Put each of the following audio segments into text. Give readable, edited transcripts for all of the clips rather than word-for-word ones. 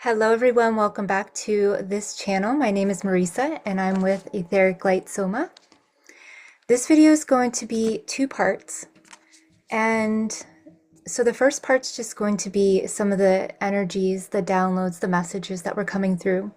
Hello everyone, welcome back to this channel. My name is Marisa and I'm with Etheric Light Soma. This video is going to be two parts. And so the first part's just going to be some of the energies, the downloads, the messages that were coming through.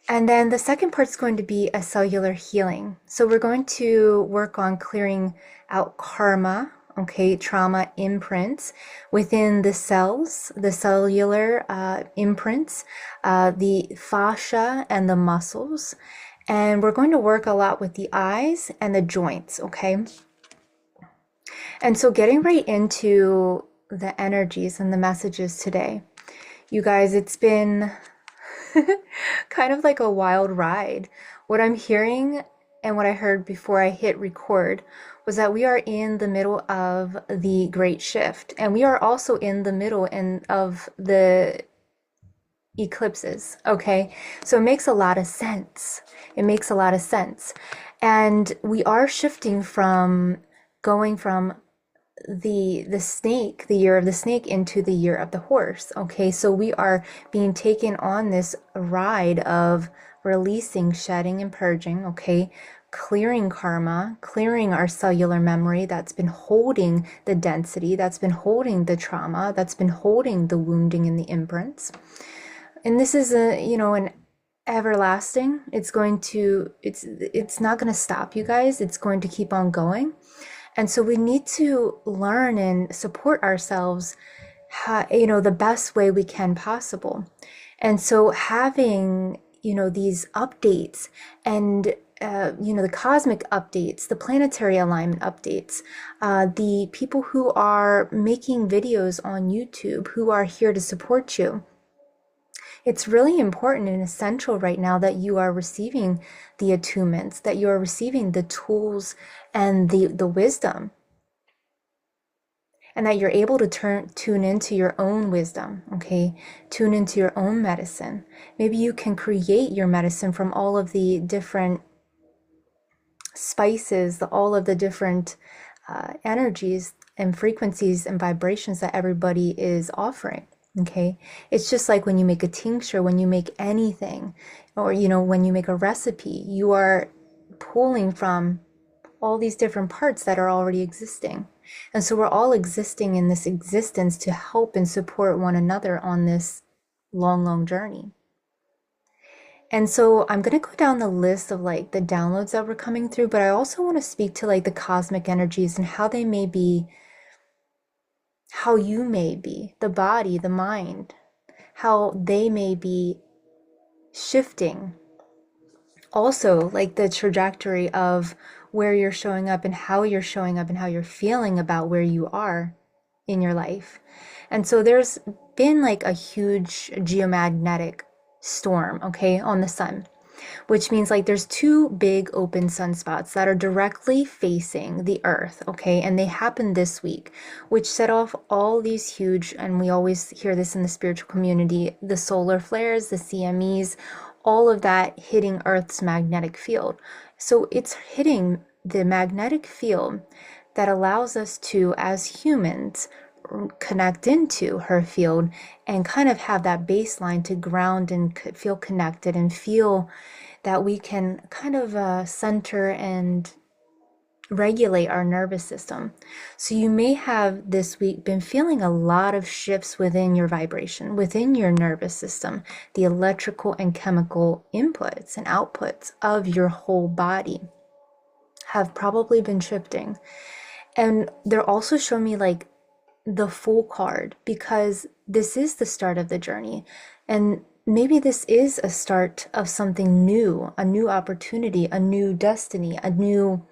And then the second part's going to be a cellular healing. So we're going to work on clearing out karma, okay, trauma imprints within the cells, the cellular imprints, the fascia and the muscles. And we're going to work a lot with the eyes and the joints, okay? And so getting right into the energies and the messages today. You guys, it's been kind of like a wild ride. What I'm hearing and what I heard before I hit record was that we are in the middle of the great shift, and we are also in the middle of the eclipses. Okay, so it makes a lot of sense. It makes a lot of sense. And we are shifting from going from the snake, the year of the snake, into the year of the horse. Okay, so we are being taken on this ride of releasing, shedding, and purging. Okay, clearing karma, clearing our cellular memory that's been holding the density, that's been holding the trauma, that's been holding the wounding and the imprints. And this is an everlasting. It's not going to stop, you guys. It's going to keep on going. And so we need to learn and support ourselves, the best way we can possible. And so having, these updates and, the cosmic updates, the planetary alignment updates, the people who are making videos on YouTube who are here to support you. It's really important and essential right now that you are receiving the attunements, that you are receiving the tools and the wisdom, and that you're able to tune into your own wisdom, okay? Tune into your own medicine. Maybe you can create your medicine from all of the different spices, all of the different energies and frequencies and vibrations that everybody is offering. Okay, it's just like when you make a tincture, when you make anything, or when you make a recipe, you are pulling from all these different parts that are already existing. And so we're all existing in this existence to help and support one another on this long, long journey. And so I'm going to go down the list of like the downloads that were coming through, but I also want to speak to like the cosmic energies and how they may be, how you may be, the body, the mind, how they may be shifting. Also, like the trajectory of where you're showing up and how you're showing up and how you're feeling about where you are in your life. And so there's been like a huge geomagnetic storm, okay, on the sun, which means like there's two big open sunspots that are directly facing the earth, okay, and they happened this week, which set off all these huge, and we always hear this in the spiritual community, the solar flares, the CMEs, all of that hitting Earth's magnetic field. So it's hitting the magnetic field that allows us to, as humans, connect into her field and kind of have that baseline to ground and feel connected and feel that we can kind of center and regulate our nervous system. So you may have this week been feeling a lot of shifts within your vibration, within your nervous system, the electrical and chemical inputs and outputs of your whole body have probably been shifting. And they're also showing me like the Fool card, because this is the start of the journey. And maybe this is a start of something new, a new opportunity, a new destiny, a new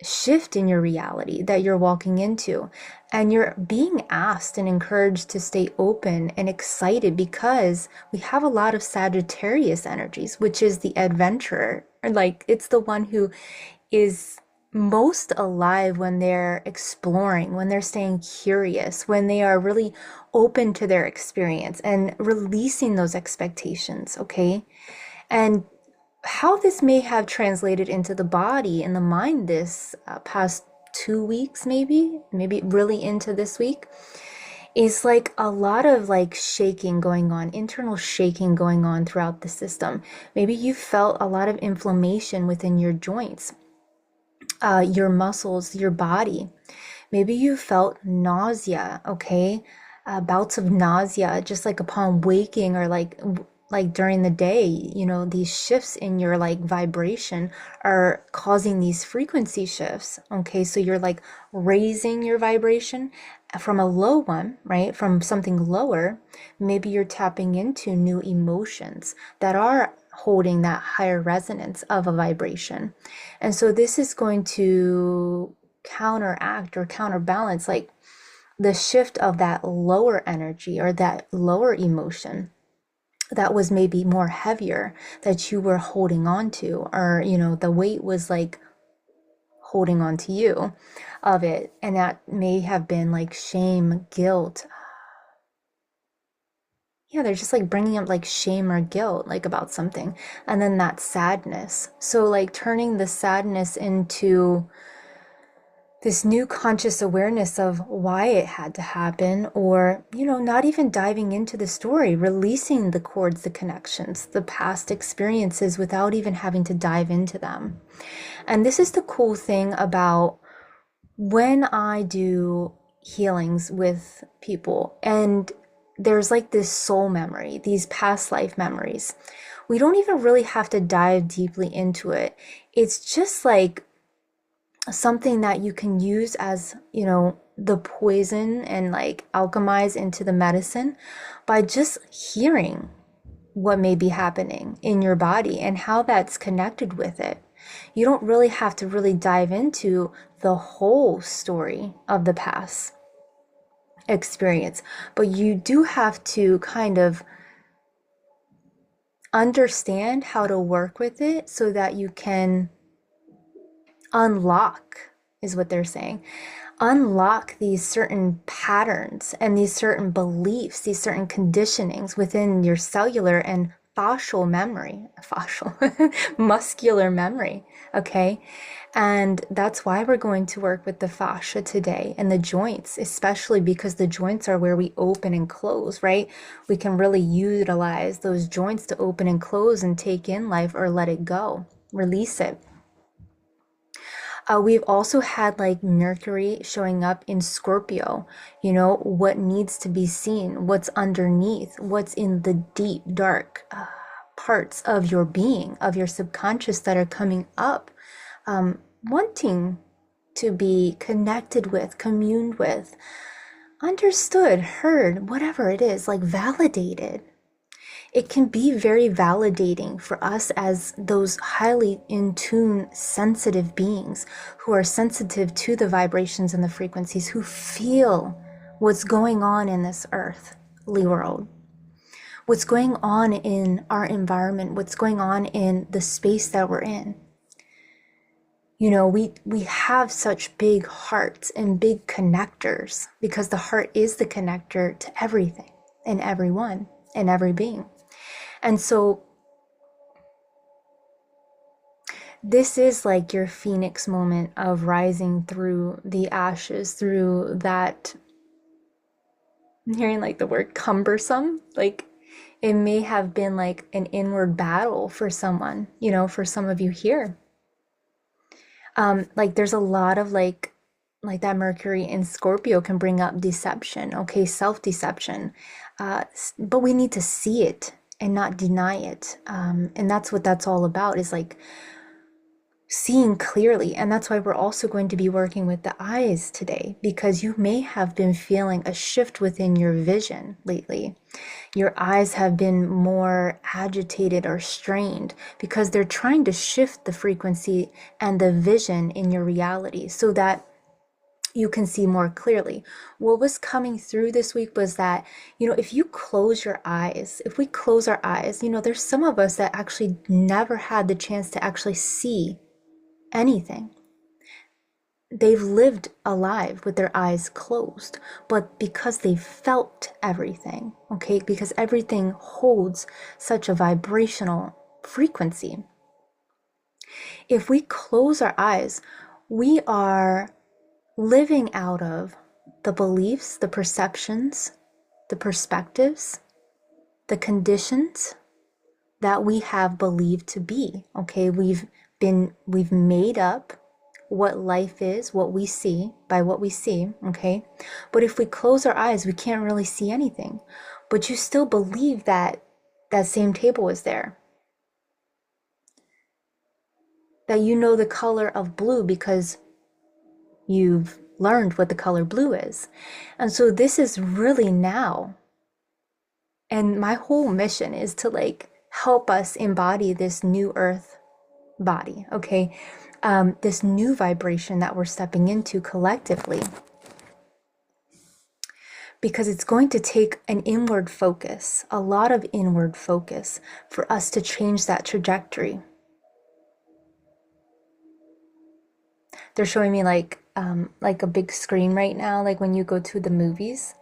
shift in your reality that you're walking into. And you're being asked and encouraged to stay open and excited, because we have a lot of Sagittarius energies, which is the adventurer. Like, it's the one who is most alive when they're exploring, when they're staying curious, when they are really open to their experience and releasing those expectations, okay? And how this may have translated into the body and the mind this past 2 weeks, maybe really into this week, is like a lot of like shaking going on, internal shaking going on throughout the system. Maybe you felt a lot of inflammation within your joints, your muscles, your body. Maybe you felt nausea, okay? Bouts of nausea just like upon waking or like during the day, these shifts in your like vibration are causing these frequency shifts, okay? So you're like raising your vibration from a low one, right? From something lower, maybe you're tapping into new emotions that are holding that higher resonance of a vibration. And so this is going to counteract or counterbalance like the shift of that lower energy or that lower emotion that was maybe more heavier that you were holding on to, or the weight was like holding on to you of it, and that may have been like shame, guilt. Yeah, they're just like bringing up like shame or guilt like about something, and then that sadness. So like turning the sadness into this new conscious awareness of why it had to happen, or, not even diving into the story, releasing the cords, the connections, the past experiences without even having to dive into them. And this is the cool thing about when I do healings with people, and there's like this soul memory, these past life memories. We don't even really have to dive deeply into it. It's just like something that you can use as, the poison and like alchemize into the medicine by just hearing what may be happening in your body and how that's connected with it. You don't really have to really dive into the whole story of the past experience, but you do have to kind of understand how to work with it so that you can unlock, is what they're saying, unlock these certain patterns and these certain beliefs, these certain conditionings within your cellular and fascial, muscular memory. Okay. And that's why we're going to work with the fascia today and the joints, especially because the joints are where we open and close, right? We can really utilize those joints to open and close and take in life or let it go, release it. We've also had like Mercury showing up in Scorpio, what needs to be seen, what's underneath, what's in the deep, dark parts of your being, of your subconscious that are coming up, wanting to be connected with, communed with, understood, heard, whatever it is, like validated. It can be very validating for us as those highly in tune, sensitive beings who are sensitive to the vibrations and the frequencies, who feel what's going on in this earthly world, what's going on in our environment, what's going on in the space that we're in. We have such big hearts and big connectors because the heart is the connector to everything and everyone and every being. And so this is like your phoenix moment of rising through the ashes, through that. I'm hearing like the word cumbersome. Like it may have been like an inward battle for someone, for some of you here. Like there's a lot of like that Mercury in Scorpio can bring up deception, okay, self-deception. But we need to see it and not deny it. And that's what that's all about, is like seeing clearly. And that's why we're also going to be working with the eyes today, because you may have been feeling a shift within your vision lately. Your eyes have been more agitated or strained because they're trying to shift the frequency and the vision in your reality so that you can see more clearly. What was coming through this week was that, if you close your eyes, if we close our eyes, there's some of us that actually never had the chance to actually see anything. They've lived alive with their eyes closed, but because they felt everything, okay, because everything holds such a vibrational frequency. If we close our eyes, we are living out of the beliefs, the perceptions, the perspectives, the conditions that we have believed to be. Okay, we've made up what life is, what we see, by what we see. Okay, but if we close our eyes, we can't really see anything, but you still believe that that same table is there, that you know the color of blue because you've learned what the color blue is. And so this is really now. And my whole mission is to like help us embody this new earth body, okay? This new vibration that we're stepping into collectively. Because it's going to take an inward focus, a lot of inward focus, for us to change that trajectory. They're showing me like a big screen right now, like when you go to the movies,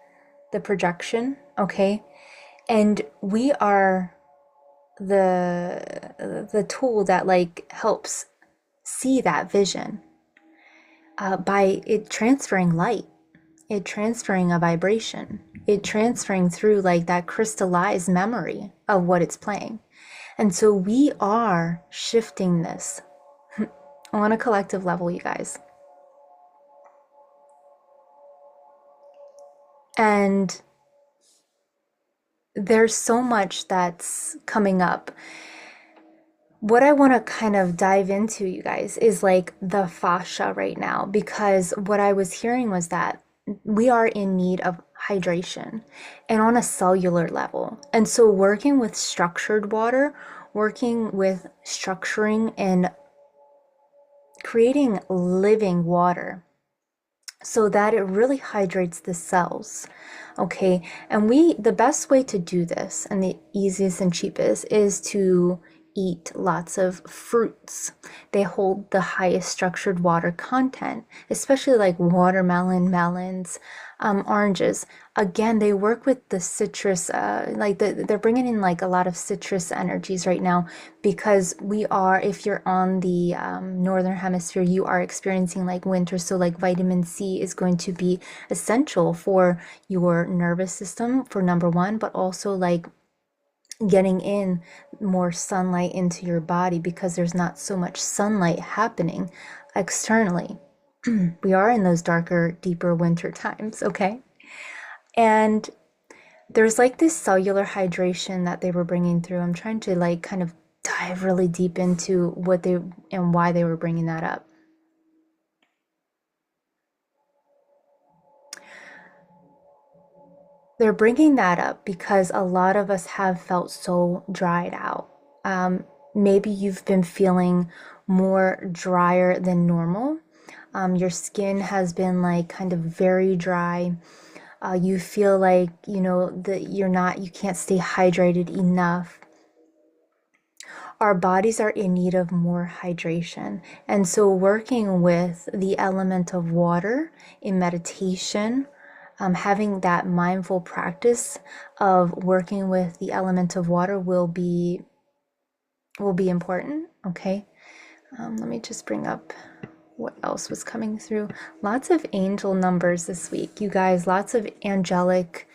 the projection, okay? And we are the tool that like helps see that vision by it transferring light, it transferring a vibration, it transferring through like that crystallized memory of what it's playing. And so we are shifting this on a collective level, you guys. And there's so much that's coming up. What I want to kind of dive into, you guys, is like the fascia right now, because what I was hearing was that we are in need of hydration and on a cellular level. And so working with structured water, working with structuring and creating living water so that it really hydrates the cells. Okay, and the best way to do this, and the easiest and cheapest, is to eat lots of fruits. They hold the highest structured water content, especially like watermelon, melons, oranges. Again, they work with the citrus, they're bringing in like a lot of citrus energies right now, because if you're on the northern hemisphere, you are experiencing like winter. So like vitamin C is going to be essential for your nervous system, for number one, but also like getting in more sunlight into your body, because there's not so much sunlight happening externally. We are in those darker, deeper winter times, okay? And there's like this cellular hydration that they were bringing through. I'm trying to like kind of dive really deep into what they and why they were bringing that up. They're bringing that up because a lot of us have felt so dried out. Maybe you've been feeling more drier than normal. Your skin has been like kind of very dry. You feel like, that you can't stay hydrated enough. Our bodies are in need of more hydration. And so working with the element of water in meditation, having that mindful practice of working with the element of water will be important. Okay. Let me just bring up what else was coming through. Lots of angel numbers this week, you guys. Lots of angelic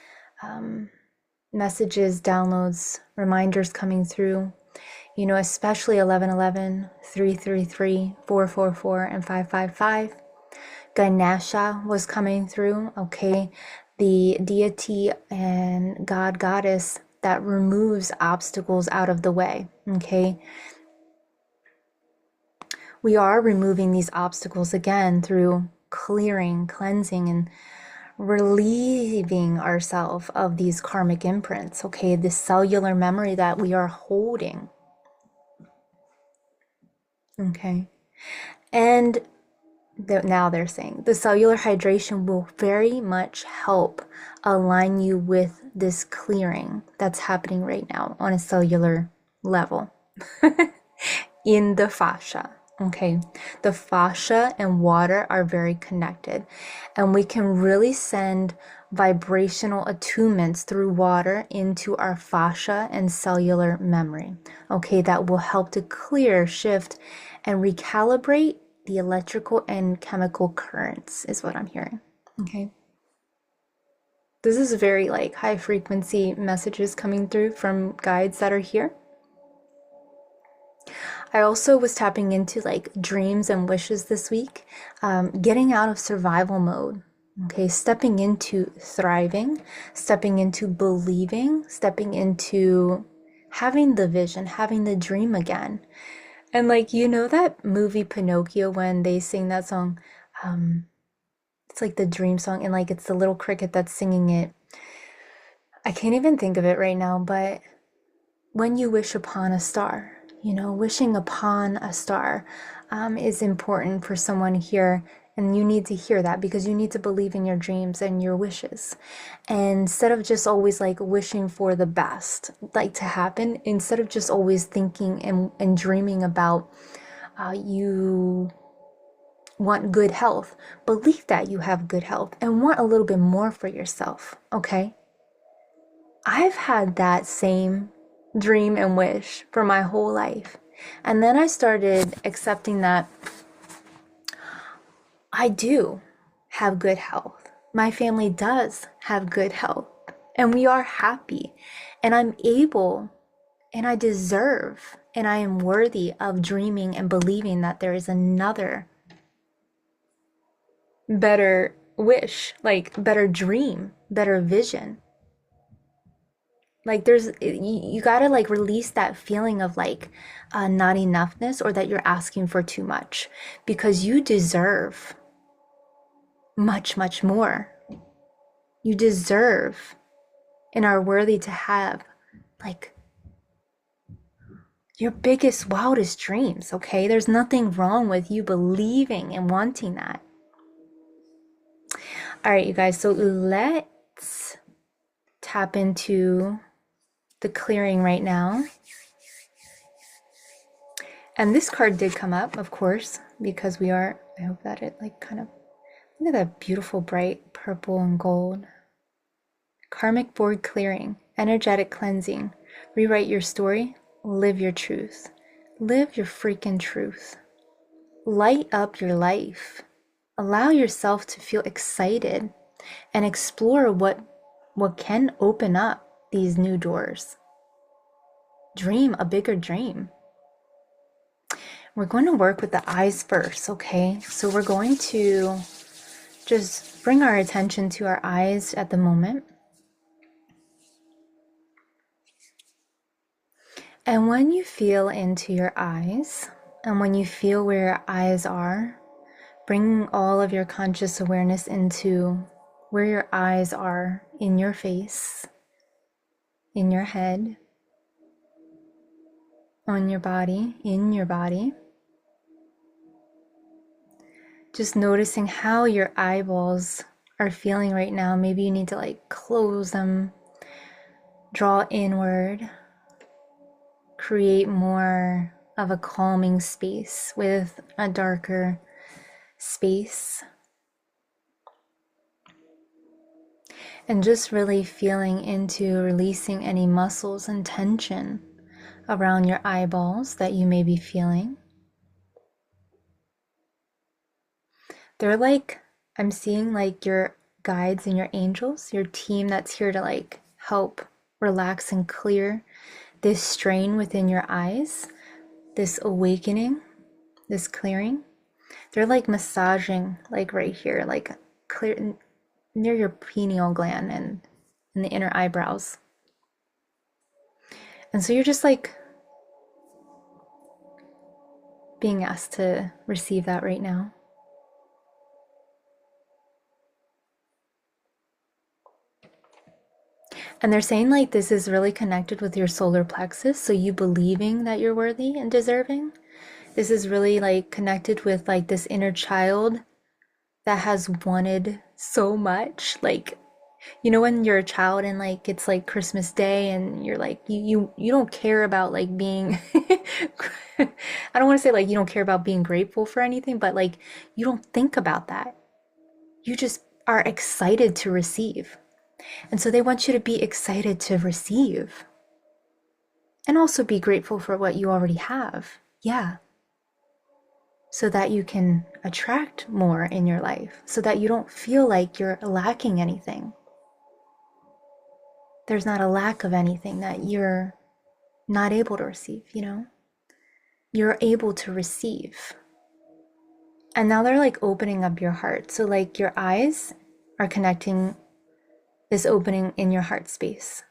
messages, downloads, reminders coming through. Especially 1111, 333, 444, and 555. Ganesha was coming through, okay? The deity and god, goddess that removes obstacles out of the way, okay? We are removing these obstacles again through clearing, cleansing, and relieving ourselves of these karmic imprints, okay? This cellular memory that we are holding, okay? And now they're saying the cellular hydration will very much help align you with this clearing that's happening right now on a cellular level in the fascia. Okay, the fascia and water are very connected, and we can really send vibrational attunements through water into our fascia and cellular memory. Okay, that will help to clear, shift, and recalibrate the electrical and chemical currents, is what I'm hearing. Okay. This is very like high frequency messages coming through from guides that are here. I also was tapping into like dreams and wishes this week, getting out of survival mode. Okay, stepping into thriving, stepping into believing, stepping into having the vision, having the dream again. And like, you know that movie Pinocchio when they sing that song? Um, it's like the dream song, and like it's the little cricket that's singing it. I can't even think of it right now, but when you wish upon a star, wishing upon a star is important for someone here. And you need to hear that because you need to believe in your dreams and your wishes. And instead of just always like wishing for the best, like to happen, instead of just always thinking and dreaming about you want good health, believe that you have good health and want a little bit more for yourself, okay? I've had that same dream and wish for my whole life. And then I started accepting that I do have good health. My family does have good health. And we are happy. And I'm able and I deserve and I am worthy of dreaming and believing that there is another better wish, like better dream, better vision. Like you gotta like release that feeling of like not enoughness or that you're asking for too much because you deserve much, much more. You deserve and are worthy to have like your biggest, wildest dreams, okay? There's nothing wrong with you believing and wanting that. All right, you guys, so let's tap into the clearing right now. And this card did come up, of course, because I hope that it like kind of, look at that beautiful bright purple and gold. Karmic board clearing, energetic cleansing, rewrite your story, live your truth. Live your freaking truth. Light up your life. Allow yourself to feel excited and explore what can open up these new doors. Dream a bigger dream. We're going to work with the eyes first, okay? So we're going to just bring our attention to our eyes at the moment. And when you feel into your eyes, and when you feel where your eyes are, bring all of your conscious awareness into where your eyes are in your face, in your head, on your body, in your body. Just noticing how your eyeballs are feeling right now. Maybe you need to like close them, draw inward, create more of a calming space with a darker space. And just really feeling into releasing any muscles and tension around your eyeballs that you may be feeling. They're like, I'm seeing like your guides and your angels, your team that's here to like help relax and clear this strain within your eyes, this awakening, this clearing. They're like massaging like right here, like clear near your pineal gland and in the inner eyebrows. And so you're just like being asked to receive that right now. And they're saying like this is really connected with your solar plexus, so you believing that you're worthy and deserving. This is really like connected with like this inner child that has wanted so much. Like, you know, when you're a child and like it's like Christmas Day and you're like you don't care about like being I don't want to say like you don't care about being grateful for anything, but like you don't think about that. You just are excited to receive. And so they want you to be excited to receive and also be grateful for what you already have. Yeah. So that you can attract more in your life, so that you don't feel like you're lacking anything. there's not a lack of anything that you're not able to receive, you know? You're able to receive. And now they're like opening up your heart. So like your eyes are connecting this opening in your heart space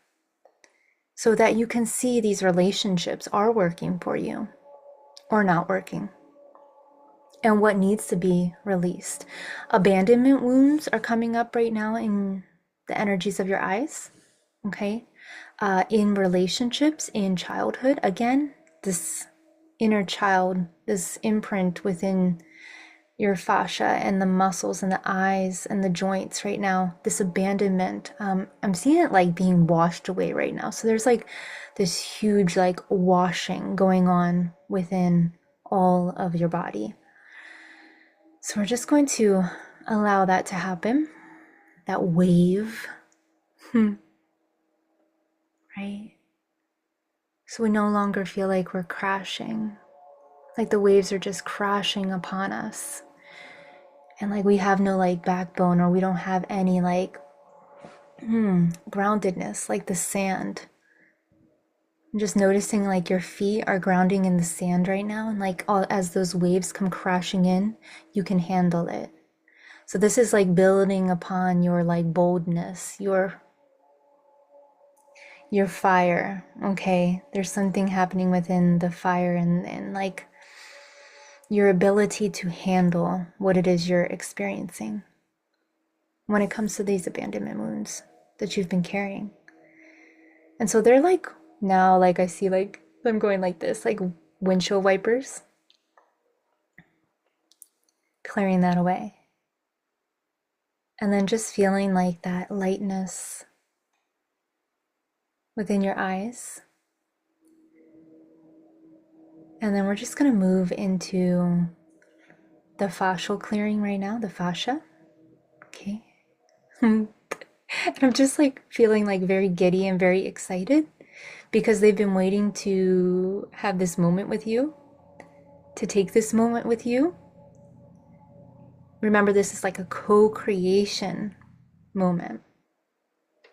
so that you can see these relationships are working for you or not working and what needs to be released. Abandonment wounds are coming up right now in the energies of your eyes, okay? In relationships, in childhood, again, this inner child, this imprint within your fascia and the muscles and the eyes and the joints right now, this abandonment, I'm seeing it like being washed away right now. So there's like this huge like washing going on within all of your body. So we're just going to allow that to happen, that wave, right? So we no longer feel like we're crashing, like the waves are just crashing upon us. And like we have no like backbone, or we don't have any like groundedness, like the sand. I'm just noticing like your feet are grounding in the sand right now, and like as those waves come crashing in, you can handle it. So this is like building upon your like boldness, your fire, okay? There's something happening within the fire and like your ability to handle what it is you're experiencing when it comes to these abandonment wounds that you've been carrying. And so they're like, now like I see like them going like this, like windshield wipers, clearing that away. And then just feeling like that lightness within your eyes. And then we're just going to move into the fascial clearing right now, the fascia. Okay. And I'm just like feeling like very giddy and very excited because they've been waiting to have this moment with you, to take this moment with you. Remember, this is like a co-creation moment.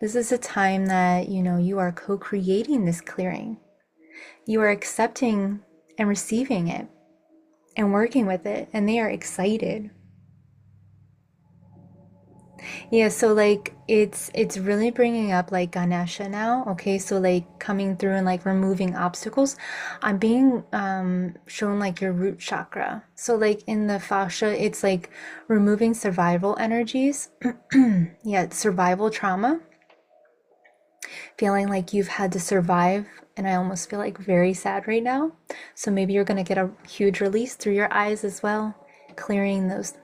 This is a time that, you know, you are co-creating this clearing. You are accepting and receiving it and working with it, and they are excited. Yeah, so like it's really bringing up like Ganesha now, okay? So like coming through and like removing obstacles. I'm being shown like your root chakra. So like in the fascia, it's like removing survival energies. Yeah, it's survival trauma. Feeling like you've had to survive, and I almost feel like very sad right now. So maybe you're gonna get a huge release through your eyes as well, clearing those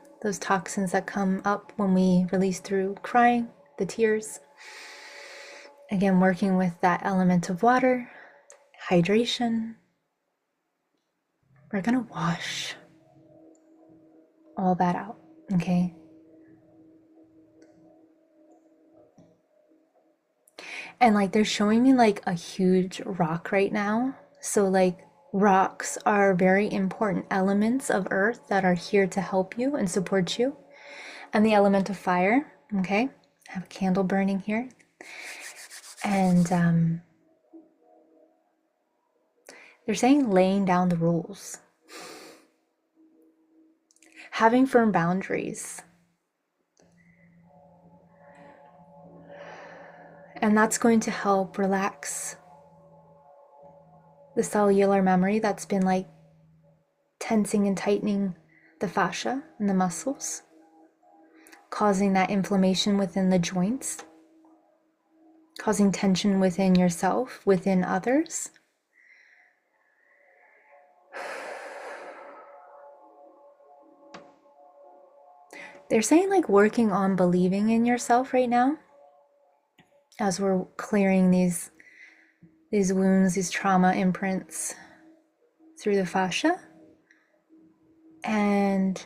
toxins that come up when we release through crying, the tears. Again, working with that element of water, hydration. We're gonna wash all that out, okay? And like they're showing me like a huge rock right now. So like rocks are very important elements of earth that are here to help you and support you. And the element of fire, okay? I have a candle burning here. And they're saying laying down the rules, having firm boundaries. And that's going to help relax the cellular memory that's been like tensing and tightening the fascia and the muscles, causing that inflammation within the joints, causing tension within yourself, within others. They're saying like working on believing in yourself right now as we're clearing these wounds, these trauma imprints through the fascia. And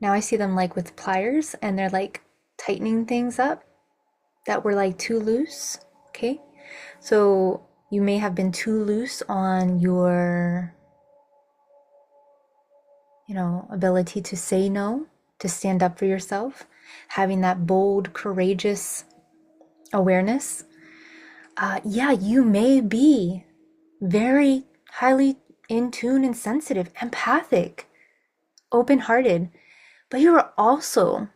now I see them like with pliers, and they're like tightening things up that were like too loose, okay? So you may have been too loose on your, ability to say no, to stand up for yourself, having that bold, courageous awareness. yeah, you may be very highly in tune and sensitive, empathic, open hearted, but you are also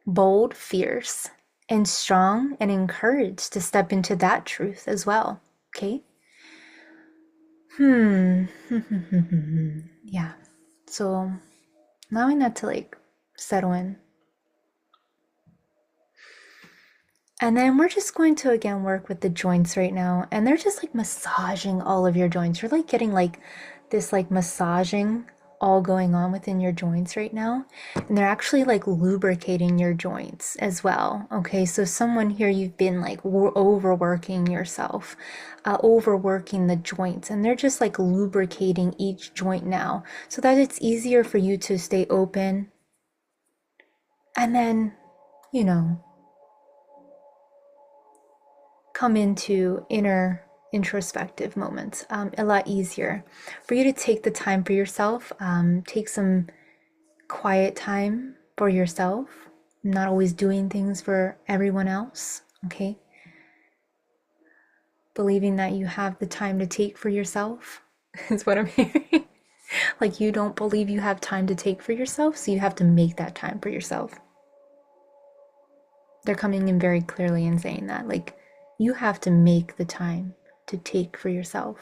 bold, fierce, and strong and encouraged to step into that truth as well. Okay? Hmm. Yeah. So allowing that to like settle in. And then we're just going to again work with the joints right now. And they're just like massaging all of your joints. You're like getting like this like massaging all going on within your joints right now. And they're actually like lubricating your joints as well. Okay, so someone here, you've been like overworking yourself, overworking the joints, and they're just like lubricating each joint now so that it's easier for you to stay open. And then, you know, come into inner introspective moments a lot easier for you to take the time for yourself, take some quiet time for yourself, not always doing things for everyone else. Okay, believing that you have the time to take for yourself is what I'm hearing. Like you don't believe you have time to take for yourself, so you have to make that time for yourself. They're coming in very clearly and saying that like you have to make the time to take for yourself.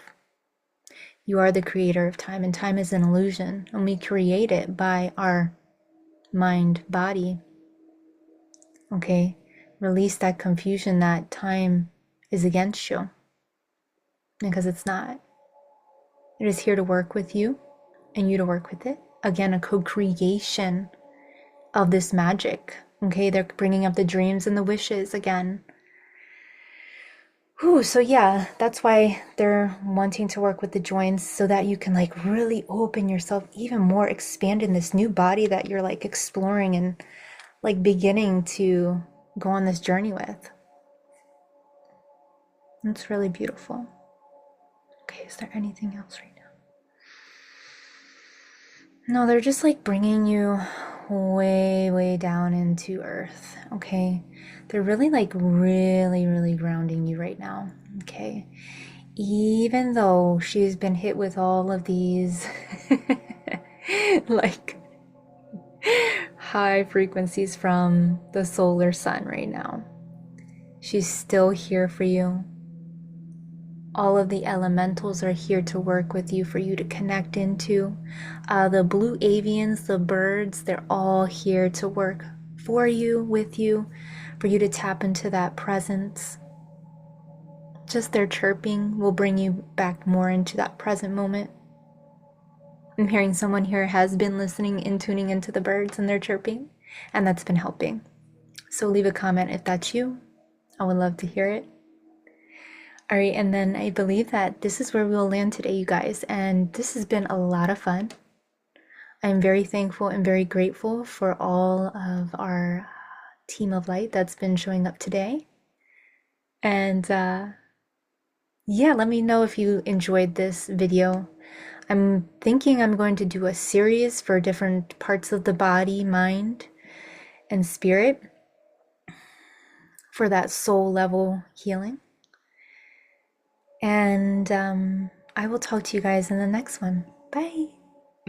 You are the creator of time, and time is an illusion, and we create it by our mind body. Okay? Release that confusion that time is against you, because it's not. It is here to work with you and you to work with it. Again, a co creation of this magic. Okay? They're bringing up the dreams and the wishes again. Ooh, so yeah, that's why they're wanting to work with the joints so that you can like really open yourself even more, expand in this new body that you're like exploring and like beginning to go on this journey with. It's really beautiful. Okay, is there anything else right now? No, they're just like bringing you way, way down into earth. Okay, they're really like really grounding you right now. Okay, even though she's been hit with all of these like high frequencies from the solar sun right now, she's still here for you. All of the elementals are here to work with you, for you to connect into. The blue avians, the birds, they're all here to work for you, with you, for you to tap into that presence. Just their chirping will bring you back more into that present moment. I'm hearing someone here has been listening and tuning into the birds and their chirping, and that's been helping. So leave a comment if that's you. I would love to hear it. All right, and then I believe that this is where we'll land today, you guys, and this has been a lot of fun. I'm very thankful and very grateful for all of our team of light that's been showing up today. And yeah, let me know if you enjoyed this video. I'm thinking I'm going to do a series for different parts of the body, mind, and spirit for that soul level healing. And I will talk to you guys in the next one. Bye.